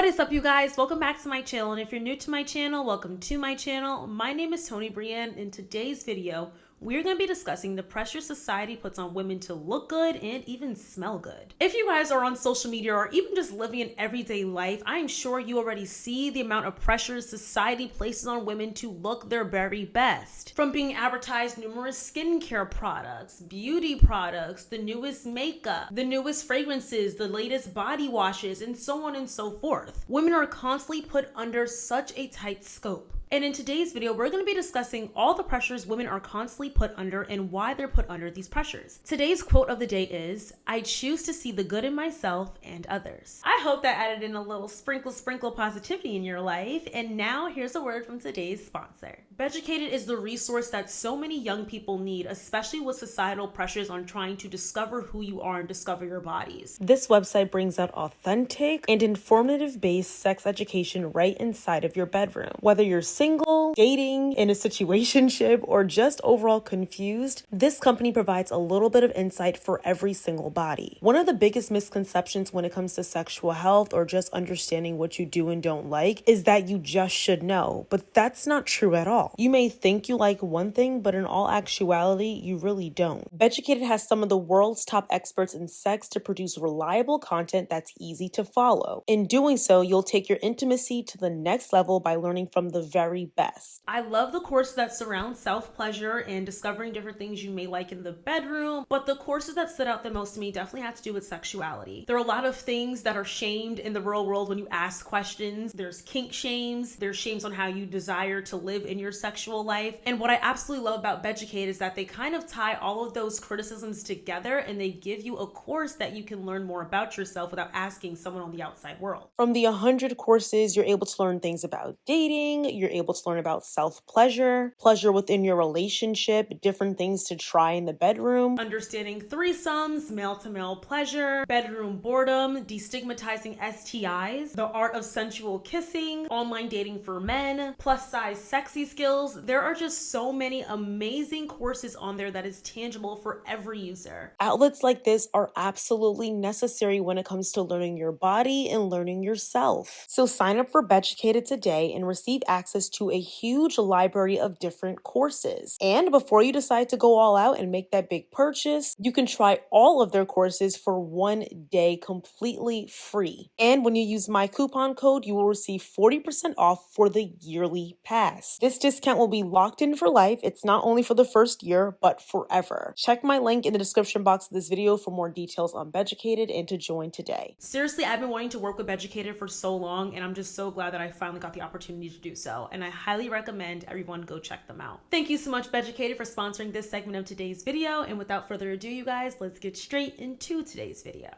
What is up, you guys? Welcome back to my channel, and if you're new to my channel, welcome to my channel. My name is Tonibryanne. In today's video, we're going to be discussing the pressure society puts on women to look good and even smell good. If you guys are on social media or even just living an everyday life, I'm sure you already see the amount of pressure society places on women to look their very best. From being advertised numerous skincare products, beauty products, the newest makeup, the newest fragrances, the latest body washes, and so on and so forth. Women are constantly put under such a tight scope. And in today's video, we're going to be discussing all the pressures women are constantly put under and why they're put under these pressures. Today's quote of the day is, "I choose to see the good in myself and others." I hope that added in a little sprinkle positivity in your life. And now here's a word from today's sponsor. Beducated is the resource that so many young people need, especially with societal pressures on trying to discover who you are and discover your bodies. This website brings out authentic and informative-based sex education right inside of your bedroom. Whether you're single, dating, in a situationship, or just overall confused, this company provides a little bit of insight for every single body. One of the biggest misconceptions when it comes to sexual health or just understanding what you do and don't like is that you just should know, but that's not true at all. You may think you like one thing, but in all actuality, you really don't. Beducated has some of the world's top experts in sex to produce reliable content that's easy to follow. In doing so, you'll take your intimacy to the next level by learning from the very best. I love the course that surrounds self-pleasure and discovering different things you may like in the bedroom, but the courses that stood out the most to me definitely had to do with sexuality. There are a lot of things that are shamed in the real world when you ask questions. There's kink shames, there's shames on how you desire to live in your sexual life. And what I absolutely love about Beducate is that they kind of tie all of those criticisms together and they give you a course that you can learn more about yourself without asking someone on the outside world. From the 100 courses, you're able to learn things about dating, you're able to learn about self-pleasure, pleasure within your relationship, different things to try in the bedroom, understanding threesomes, male-to-male pleasure, bedroom boredom, destigmatizing STIs, the art of sensual kissing, online dating for men, plus-size sexy skills. There are just so many amazing courses on there that is tangible for every user. Outlets like this are absolutely necessary when it comes to learning your body and learning yourself. So sign up for Beducated today and receive access to a huge library of different courses. And before you decide to go all out and make that big purchase, you can try all of their courses for 1 day completely free. And when you use my coupon code, you will receive 40% off for the yearly pass. This discount will be locked in for life. It's not only for the first year, but forever. Check my link in the description box of this video for more details on Beducated and to join today. Seriously, I've been wanting to work with Beducated for so long, and I'm just so glad that I finally got the opportunity to do so. And I highly recommend everyone go check them out. Thank you so much, Beducated, for sponsoring this segment of today's video. And without further ado, you guys, let's get straight into today's video.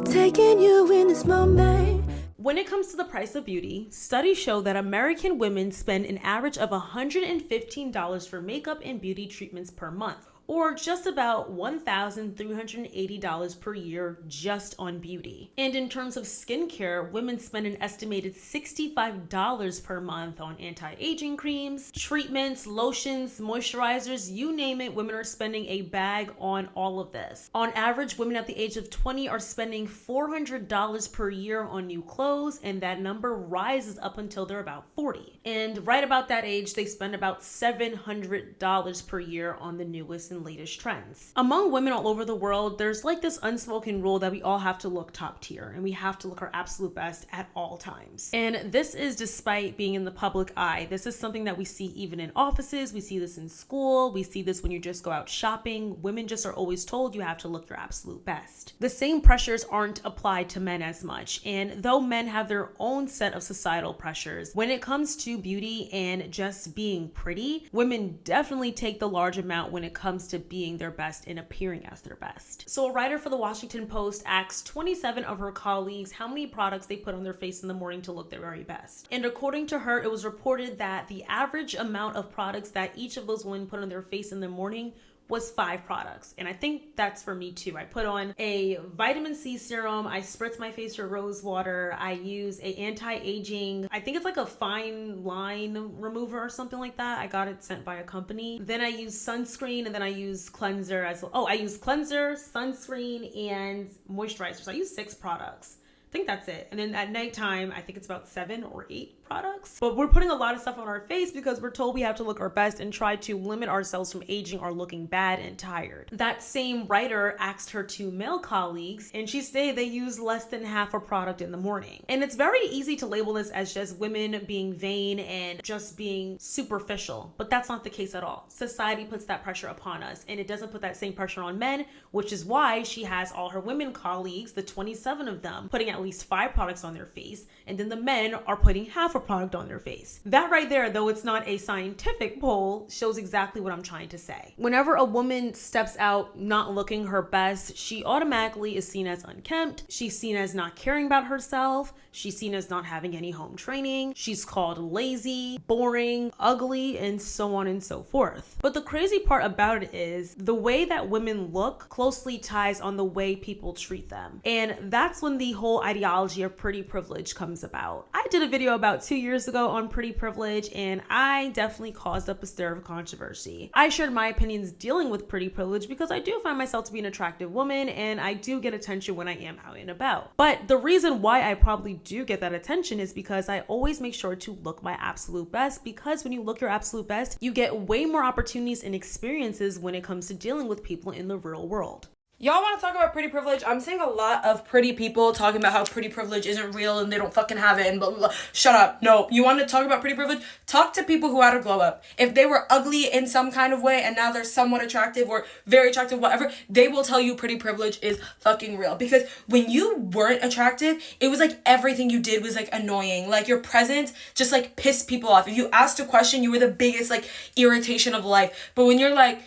Taking you in this moment. When it comes to the price of beauty, studies show that American women spend an average of $115 for makeup and beauty treatments per month, or just about $1,380 per year just on beauty. And in terms of skincare, women spend an estimated $65 per month on anti-aging creams, treatments, lotions, moisturizers, you name it, women are spending a bag on all of this. On average, women at the age of 20 are spending $400 per year on new clothes, and that number rises up until they're about 40. And right about that age, they spend about $700 per year on the newest and latest trends. Among women all over the world, there's like this unspoken rule that we all have to look top tier and we have to look our absolute best at all times. And this is despite being in the public eye. This is something that we see even in offices, we see this in school, we see this when you just go out shopping. Women just are always told you have to look your absolute best. The same pressures aren't applied to men as much, and though men have their own set of societal pressures, when it comes to beauty and just being pretty, women definitely take the large amount when it comes to being their best and appearing as their best. So a writer for the Washington Post asked 27 of her colleagues how many products they put on their face in the morning to look their very best. And according to her, it was reported that the average amount of products that each of those women put on their face in the morning was 5 products. And I think that's for me too. I put on a vitamin C serum. I spritz my face with rose water. I use a anti-aging, I think it's like a fine line remover or something like that. I got it sent by a company. Then I use sunscreen, and then I use cleanser as well. Oh, I use cleanser, sunscreen, and moisturizer. So I use 6 products. I think that's it. And then at nighttime, I think it's about 7 or 8 products. But we're putting a lot of stuff on our face because we're told we have to look our best and try to limit ourselves from aging or looking bad and tired. That same writer asked her 2 male colleagues, and she stated they use less than half a product in the morning. And it's very easy to label this as just women being vain and just being superficial, but that's not the case at all. Society puts that pressure upon us, and it doesn't put that same pressure on men, which is why she has all her women colleagues, the 27 of them, putting at least 5 products on their face, and then the men are putting half a product on their face. That right there, though it's not a scientific poll, shows exactly what I'm trying to say. Whenever a woman steps out not looking her best, she automatically is seen as unkempt. She's seen as not caring about herself. She's seen as not having any home training. She's called lazy, boring, ugly, and so on and so forth. But the crazy part about it is the way that women look closely ties on the way people treat them. And that's when the whole ideology of pretty privilege comes about. I did a video about 2 years ago on pretty privilege, and I definitely caused up a stir of controversy. I shared my opinions dealing with pretty privilege because I do find myself to be an attractive woman, and I do get attention when I am out and about. But the reason why I probably do get that attention is because I always make sure to look my absolute best, because when you look your absolute best, you get way more opportunities and experiences when it comes to dealing with people in the real world. Y'all want to talk about pretty privilege? I'm seeing a lot of pretty people talking about how pretty privilege isn't real and they don't fucking have it and blah, blah, blah. Shut up. No. You want to talk about pretty privilege? Talk to people who had a glow up. If they were ugly in some kind of way and now they're somewhat attractive or very attractive, whatever, they will tell you pretty privilege is fucking real. Because when you weren't attractive, it was like everything you did was like annoying. Like your presence just like pissed people off. If you asked a question, you were the biggest like irritation of life. But when you're like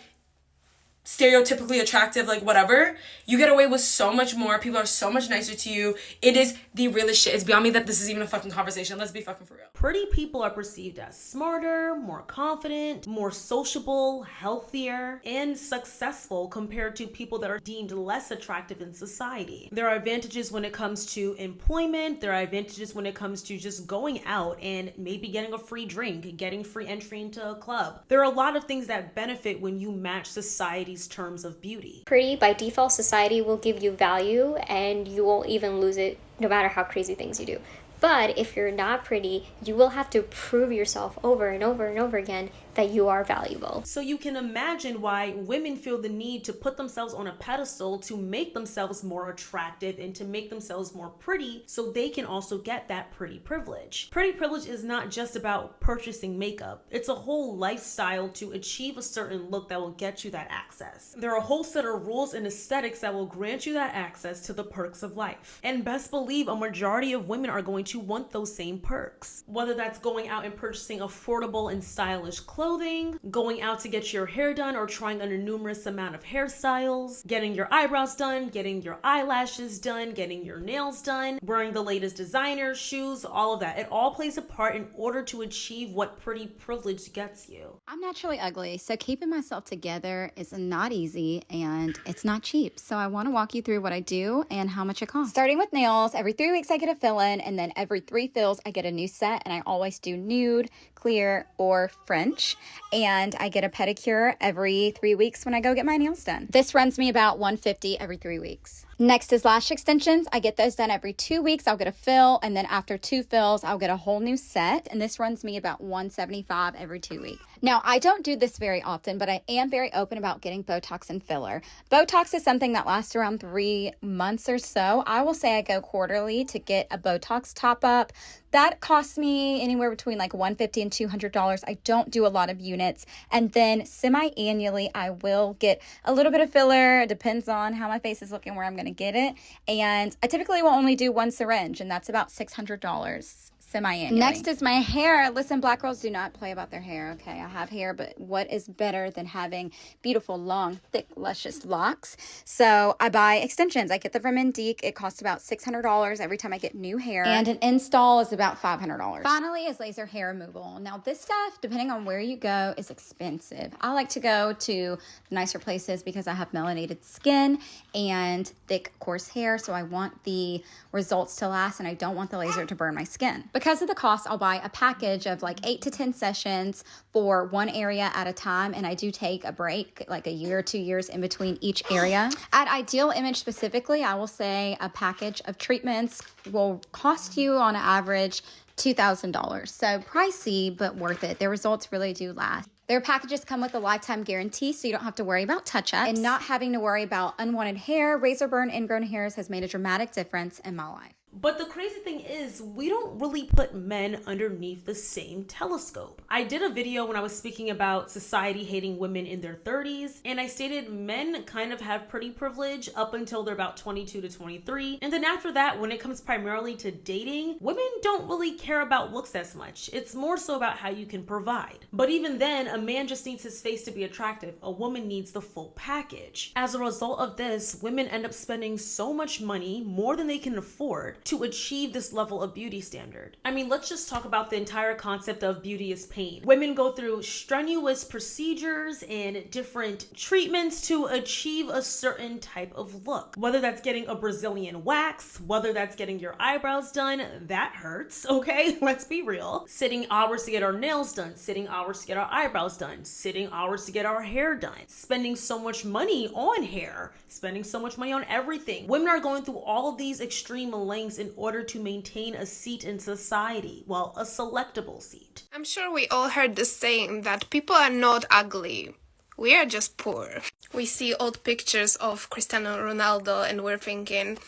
stereotypically attractive, like whatever, you get away with so much more. People are so much nicer to you. It is the realest shit. It's beyond me that this is even a fucking conversation. Let's be fucking for real. Pretty people are perceived as smarter, more confident, more sociable, healthier, and successful compared to people that are deemed less attractive in society. There are advantages when it comes to employment. There are advantages when it comes to just going out and maybe getting a free drink, getting free entry into a club. There are a lot of things that benefit when you match society's terms of beauty. Pretty, by default, society will give you value and you won't even lose it no matter how crazy things you do. But if you're not pretty, you will have to prove yourself over and over and over again that you are valuable. So you can imagine why women feel the need to put themselves on a pedestal to make themselves more attractive and to make themselves more pretty so they can also get that pretty privilege. Pretty privilege is not just about purchasing makeup. It's a whole lifestyle to achieve a certain look that will get you that access. There are a whole set of rules and aesthetics that will grant you that access to the perks of life. And best believe a majority of women are going to want those same perks. Whether that's going out and purchasing affordable and stylish clothing, going out to get your hair done or trying on a numerous amount of hairstyles, getting your eyebrows done, getting your eyelashes done, getting your nails done, wearing the latest designer, shoes, all of that. It all plays a part in order to achieve what pretty privilege gets you. I'm naturally ugly, so keeping myself together is not easy and it's not cheap. So I want to walk you through what I do and how much it costs. Starting with nails, every 3 weeks I get a fill-in, and then every 3 fills I get a new set, and I always do nude, clear, or French. And I get a pedicure every 3 weeks when I go get my nails done. This runs me about $150 every 3 weeks. Next is lash extensions. I get those done every 2 weeks. I'll get a fill, and then after 2 fills, I'll get a whole new set, and this runs me about $175 every 2 weeks. Now, I don't do this very often, but I am very open about getting Botox and filler. Botox is something that lasts around 3 months or so. I will say I go quarterly to get a Botox top-up. That costs me anywhere between like $150 and $200. I don't do a lot of units. And then semi-annually, I will get a little bit of filler. It depends on how my face is looking, where I'm going to get it. And I typically will only do 1 syringe, and that's about $600. semi-annually. Next is my hair. Listen, black girls do not play about their hair, okay? I have hair, but what is better than having beautiful, long, thick, luscious locks? So I buy extensions. I get them from Indique. It costs about $600 every time I get new hair, and an install is about $500. Finally is laser hair removal. Now this stuff, depending on where you go, is expensive. I like to go to nicer places because I have melanated skin and thick, coarse hair, so I want the results to last and I don't want the laser to burn my skin. Because of the cost, I'll buy a package of like 8 to 10 sessions for one area at a time, and I do take a break, like a year or 2 years in between each area. At Ideal Image specifically, I will say a package of treatments will cost you on average $2,000. So pricey, but worth it. Their results really do last. Their packages come with a lifetime guarantee, so you don't have to worry about touch-ups. And not having to worry about unwanted hair, razor burn, ingrown hairs has made a dramatic difference in my life. But the crazy thing is, we don't really put men underneath the same telescope. I did a video when I was speaking about society hating women in their 30s, and I stated men kind of have pretty privilege up until they're about 22 to 23. And then after that, when it comes primarily to dating, women don't really care about looks as much. It's more so about how you can provide. But even then, a man just needs his face to be attractive. A woman needs the full package. As a result of this, women end up spending so much money, more than they can afford, to achieve this level of beauty standard. I mean, let's just talk about the entire concept of beauty is pain. Women go through strenuous procedures and different treatments to achieve a certain type of look. Whether that's getting a Brazilian wax, whether that's getting your eyebrows done, that hurts, okay? Let's be real. Sitting hours to get our nails done, sitting hours to get our eyebrows done, sitting hours to get our hair done, spending so much money on hair, spending so much money on everything. Women are going through all of these extreme lengths in order to maintain a seat in society, well, a selectable seat. I'm sure we all heard the saying that people are not ugly, we are just poor. We see old pictures of Cristiano Ronaldo and we're thinking,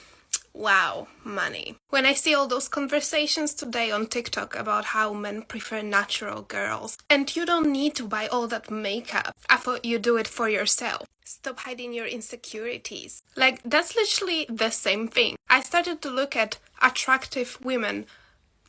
wow, money. When I see all those conversations today on TikTok about how men prefer natural girls, and you don't need to buy all that makeup, I thought you do it for yourself. Stop hiding your insecurities. Like, that's literally the same thing. I started to look at attractive women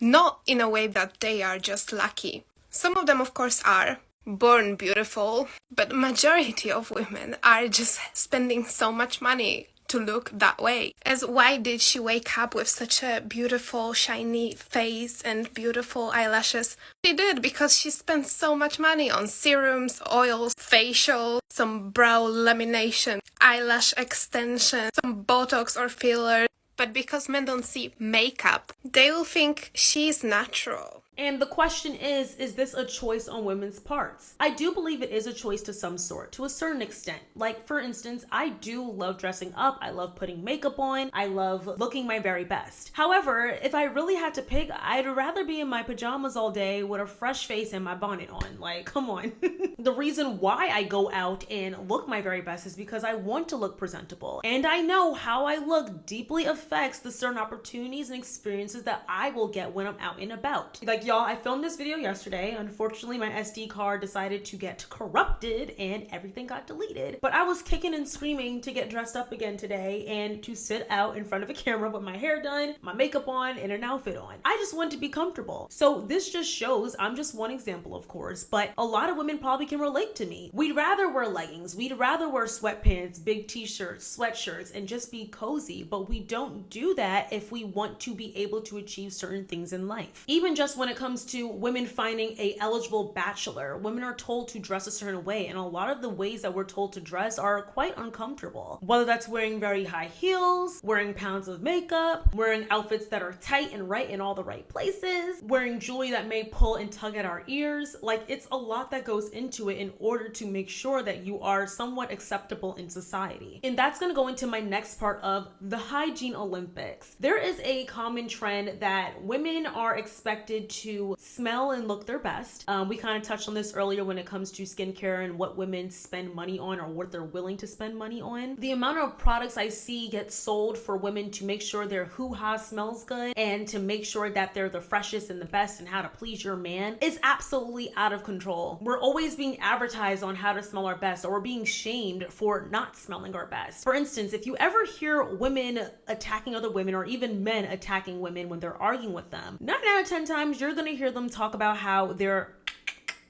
not in a way that they are just lucky. Some of them, of course, are born beautiful, but majority of women are just spending so much money to look that way. As why did she wake up with such a beautiful shiny face and beautiful eyelashes? She did because she spent so much money on serums, oils, facial, some brow lamination, eyelash extension, some Botox or filler. But because men don't see makeup, they will think she's natural. And the question is this a choice on women's parts? I do believe it is a choice to some sort, to a certain extent. Like, for instance, I do love dressing up. I love putting makeup on. I love looking my very best. However, if I really had to pick, I'd rather be in my pajamas all day with a fresh face and my bonnet on. Like, come on. The reason why I go out and look my very best is because I want to look presentable. And I know how I look deeply affects the certain opportunities and experiences that I will get when I'm out and about. Like, y'all, I filmed this video yesterday. Unfortunately, my SD card decided to get corrupted and everything got deleted. But I was kicking and screaming to get dressed up again today and to sit out in front of a camera with my hair done, my makeup on, and an outfit on. I just want to be comfortable. So this just shows, I'm just one example, of course, but a lot of women probably can relate to me. We'd rather wear leggings. We'd rather wear sweatpants, big t-shirts, sweatshirts, and just be cozy. But we don't do that if we want to be able to achieve certain things in life. Even just when it comes to women finding a eligible bachelor, women are told to dress a certain way, and a lot of the ways that we're told to dress are quite uncomfortable. Whether that's wearing very high heels, wearing pounds of makeup, wearing outfits that are tight and right in all the right places, wearing jewelry that may pull and tug at our ears. Like, it's a lot that goes into it in order to make sure that you are somewhat acceptable in society. And that's going to go into my next part of the hygiene Olympics. There is a common trend that women are expected to smell and look their best. We kind of touched on this earlier when it comes to skincare and what women spend money on or what they're willing to spend money on. The amount of products I see get sold for women to make sure their hoo-ha smells good and to make sure that they're the freshest and the best and how to please your man is absolutely out of control. We're always being advertised on how to smell our best, or we're being shamed for not smelling our best. For instance, if you ever hear women attacking other women or even men attacking women when they're arguing with them, 9 out of 10 times you're gonna hear them talk about how they're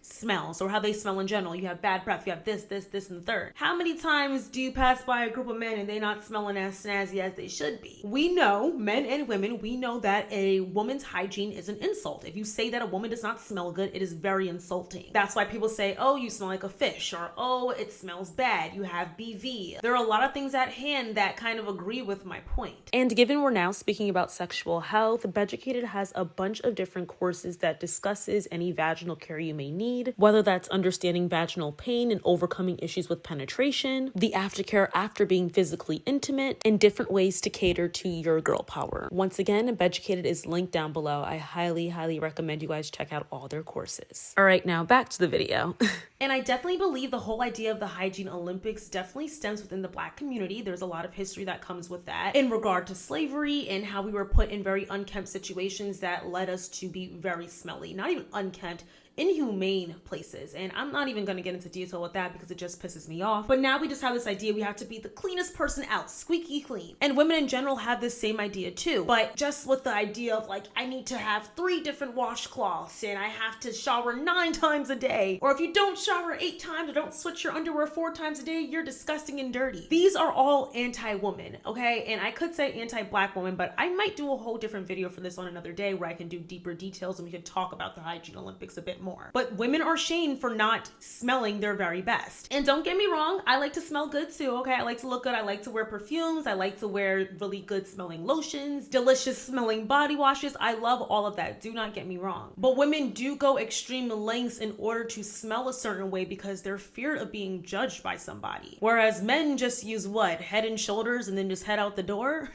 smells or how they smell in general. You have bad breath, you have this, and the third. How many times do you pass by a group of men and they not smelling as snazzy as they should be? We know, men and women, we know that a woman's hygiene is an insult. If you say that a woman does not smell good, it is very insulting. That's why people say, oh, you smell like a fish, or oh, it smells bad, you have BV. There are a lot of things at hand that kind of agree with my point. And given we're now speaking about sexual health, Beducated has a bunch of different courses that discusses any vaginal care you may need, whether that's understanding vaginal pain and overcoming issues with penetration, the aftercare after being physically intimate, and different ways to cater to your girl power. Once again, Beducated is linked down below. I highly recommend you guys check out all their courses. All right, now back to the video. And I definitely believe the whole idea of the Hygiene Olympics definitely stems within the Black community. There's a lot of history that comes with that in regard to slavery and how we were put in very unkempt situations that led us to be very smelly. Not even unkempt, inhumane places. And I'm not even going to get into detail with that because it just pisses me off. But now we just have this idea we have to be the cleanest person out, squeaky clean. And women in general have this same idea too. But just with the idea of like, I need to have 3 different washcloths and I have to shower 9 times a day. Or if you don't shower 8 times or don't switch your underwear 4 times a day, you're disgusting and dirty. These are all anti-woman, okay? And I could say anti-Black woman, but I might do a whole different video for this on another day where I can do deeper details and we can talk about the Hygiene Olympics a bit more. But women are shamed for not smelling their very best. And don't get me wrong, I like to smell good too, okay? I like to look good. I like to wear perfumes. I like to wear really good smelling lotions, delicious smelling body washes. I love all of that. Do not get me wrong. But women do go extreme lengths in order to smell a certain way because they're feared of being judged by somebody. Whereas men just use what? Head and shoulders and then just head out the door?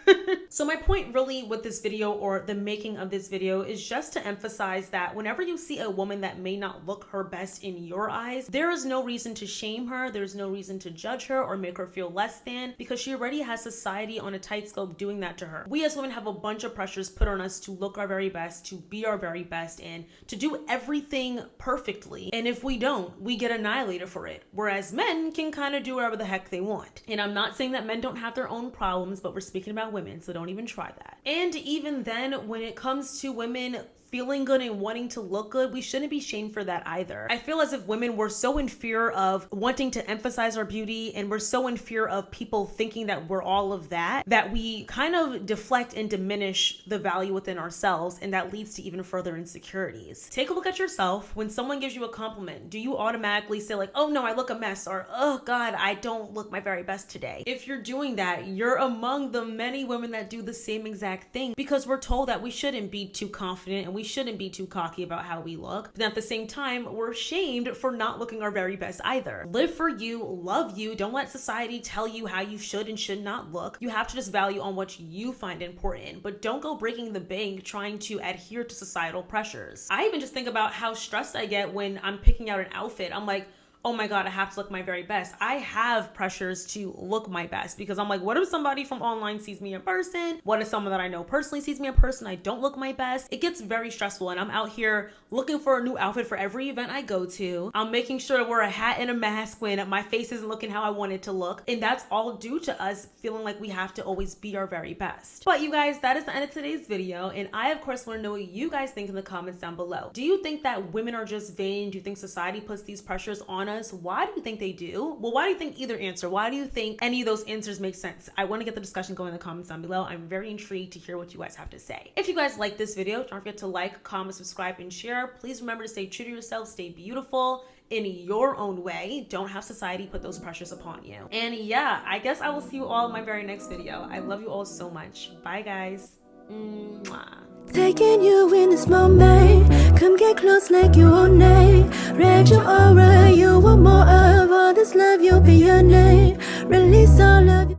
So my point really with this video, or the making of this video, is just to emphasize that whenever you see a woman that may not look her best in your eyes, there is no reason to shame her. There's no reason to judge her or make her feel less than, because she already has society on a tight scope doing that to her. We as women have a bunch of pressures put on us to look our very best, to be our very best, and to do everything perfectly. And if we don't, we get annihilated for it. Whereas men can kind of do whatever the heck they want. And I'm not saying that men don't have their own problems, but we're speaking about women, so don't even try that. And even then, when it comes to women feeling good and wanting to look good, we shouldn't be shamed for that either. I feel as if women were so in fear of wanting to emphasize our beauty, and we're so in fear of people thinking that we're all of that, that we kind of deflect and diminish the value within ourselves, and that leads to even further insecurities. Take a look at yourself. When someone gives you a compliment, do you automatically say like, oh no, I look a mess, or oh God, I don't look my very best today? If you're doing that, you're among the many women that do the same exact thing, because we're told that we shouldn't be too confident and we shouldn't be too cocky about how we look. But at the same time, we're shamed for not looking our very best either. Live for you, love you. Don't let society tell you how you should and should not look. You have to just value on what you find important, but don't go breaking the bank trying to adhere to societal pressures. I even just think about how stressed I get when I'm picking out an outfit. I'm like, oh my God, I have to look my very best. I have pressures to look my best because I'm like, what if somebody from online sees me in person? What if someone that I know personally sees me in person? I don't look my best. It gets very stressful, and I'm out here looking for a new outfit for every event I go to. I'm making sure to wear a hat and a mask when my face isn't looking how I want it to look. And that's all due to us feeling like we have to always be our very best. But you guys, that is the end of today's video. And I, of course, want to know what you guys think in the comments down below. Do you think that women are just vain? Do you think society puts these pressures on us? Why do you think they do? Well, why do you think either answer? Why do you think any of those answers make sense? I want to get the discussion going in the comments down below. I'm very intrigued to hear what you guys have to say. If you guys like this video, don't forget to like, comment, subscribe, and share. Please remember to stay true to yourself, stay beautiful in your own way. Don't have society put those pressures upon you. And yeah, I guess I will see you all in my very next video. I love you all so much. Bye guys. Mwah. Taking you in this moment, come get close like you own name. Read your aura, you want more of all this love, you'll be your name. Release all of